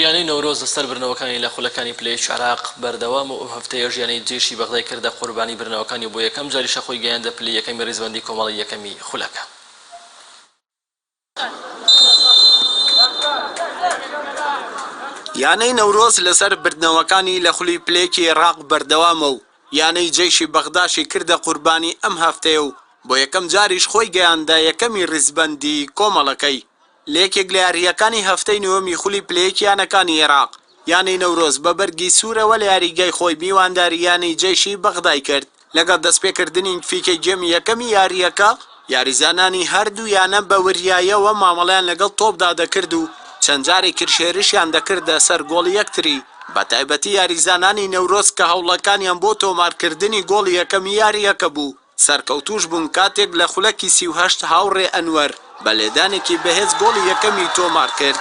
یانەی نەورۆز لەسەر برنەوەکانی لە خولەکانی پلەیەکی عێراق بەردەوام و ئەو هەفتەیەش یانەی جێشی بەغدای کردە قوربانی برنەوەکانی بۆ یەکەم جاریشە خۆی گەیاندە پلەی یەکەمی ڕیزبەندی کۆمەڵی یەکەمی خولەکە. یانەی نەورۆز لەسەر بردنەوەکانی لە خولی پلەیەکی عێراق بەردەوامە و یانەی جێشی بەغداشی کردە قوربانی ئەم هەفتەیە و بۆ یەکەم جاریش خۆی گەیاندە یەکەمی ڕیزبەندی کۆمەڵەکەی. لەیەکێک لە یاریەکانی هەفتەی نوێمی خولی پلەیەکی یانەکانی عێراق یانەی نەورۆز بە بەرگی سوورەوە لە یاریگای خۆی میوانداری یانەی جێشی بەغدای کرد. لەگەڵ دەستپێکردنی فیکەی گێمی یەکەمی یاریەکە یاریزانانی هەردوو یانە بە وریایەوە مامەڵیان لەگەڵ تۆپدا دەکرد و چەند جارێک کرشێریشیان دەکردە سەر گۆڵی یەکتری. بە تایبەتی یاریزانانی نەورۆز کە هەوڵەکانیان بۆ تۆمارکردنی گۆڵی یەکەمی یاریەکە بوو سەرکەوتوش بوون کاتێک لە خولەکی 38 هاوڕێ ئەنوەر بە لێدانێکی بەهێز گۆڵی یەکەمی تۆمار کرد.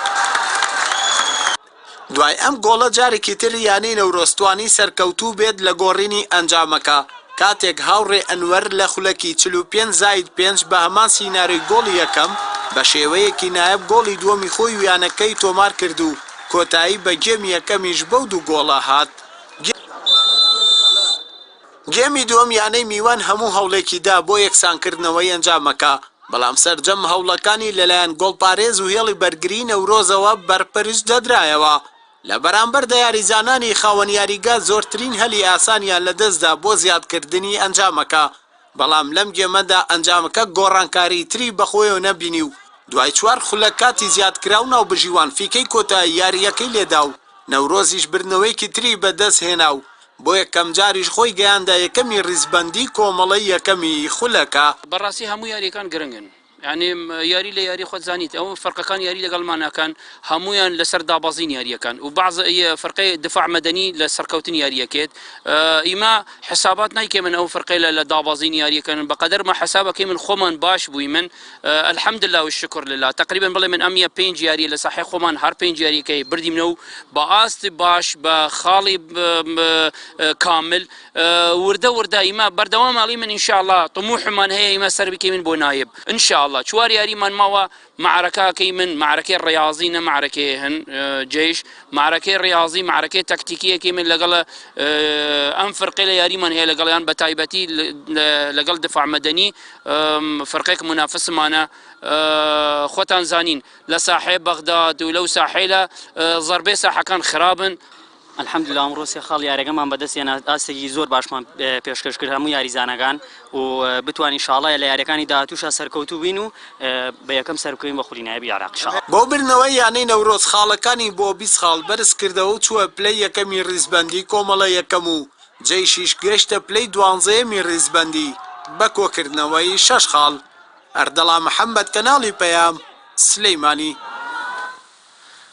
دوای ئەم گۆڵە جارێکی تر یانەی نەورۆستوانی سەرکەوتوو بێت لە گۆڕینی ئەنجامەکە کاتێک هاوڕێ ئەنوەر لە خولەکی 45-5 بە هەمان سیناری گۆڵی یەکەم بە شێوەیەکی نایب گۆڵی دووەمی خۆی ویانەکەی تۆمار کرد و کۆتایی بە گێمی یەکەمیش بەو دوو گۆڵە هات. گێمی دووەم یانەی میوان هەموو هەوڵێکیدا بۆ یەکسانکردنەوەی ئەنجامەکە، بەڵام سەرجەم هەوڵەکانی لەلایەن گۆڵپارێز و هێڵی بەرگری نەورۆزەوە بەرپەرش دەدرایەوە. لە بەرامبەردا یاریزانانی خاوەن یاریگا زۆرترین هەلی ئاسانیان لەدەستدا بۆ زیادکردنی ئەنجامەکە، بەڵام لەم گێمەدا ئەنجامەکە گۆڕانکاری تری بەخۆیەوە نەبینی و دوای 4 خولە کاتی زیادکراو ناو بژیوان فیکەی کۆتایی یاریەکەی لێدا و نەورۆزیش برنەوەیەکی تری بەدەست هێنا و بۆ یەکەم جاریش خۆی گەیاندا یەکەمی ڕیزبەندی کۆمەڵی یەکەمی خولەکە. بەڕاستی هەموو یاریەکان گرنگن، یعنی یاری لە یاری خۆت زانیت ئەو فەرقەکان یاری لەگەڵمانەکان هەمویان لەسەر دابەزین یاریەکان و بعض فەرقەی دفاع مەدەنی لە سەرکەوتن یاریەکێت ئیما حسابات نایکێ من ئەو فەرقەی لە دابەزین یاریەکان بەقەدەر ما حسابەکەی من خۆمان باش بووی من الحەمدلله و شکر لله تقریبا بڵێ من ئەم 5 یاری لە ساحەی خۆمان هەر 5 یاریەکەی بردیمنە و بە ئاستی باش بە خاڵی کامل وردە وردە ئیما بەردەواماڵی من ئینشاءالله طموحمان هەیە ئیما سەر بکەی من بۆ نایب ئینشاءالله. چوار یاریمان ماوە معركة من معركة الرياضي معركة هن جيش معركة الرياضي معركة تكتيكية كي من لقل أم فرقة ياري من هي لقل يعني بتايبتي لقل دفاع مدني فرقك منافس معنا خوتان زانين لساحة بغداد ولو ساحة ضربة ساحة كان خرابا الحمدلله ئەمڕۆ سێ خاڵ یاریەکەمان بەدەستێنا ئاستێکی زۆر باشمان پێشکەش کرد هەموو یاریزانەکان و بتوانین ئینشاڵڵا لە یاریەکانی داهاتووشە سەرکەوتوو بین و بە یەکەم سەرکەوتین بە خولی نایبی عێراق ئینشاڵڵا. بۆ برنەوەی یانەی نەورۆز خاڵەکانی بۆ 20 خاڵ بەرز کردەوە و چووە پلەی یەکەمی ڕیزبەندی کۆمەڵە یەکەم و جێیشیش گەشتە پلەی 12یەمی ڕیزبەندی بە کۆکردنەوەی 6 خاڵ. ئەردەڵا محەممەد کەناڵی پەیام سلەیمانی.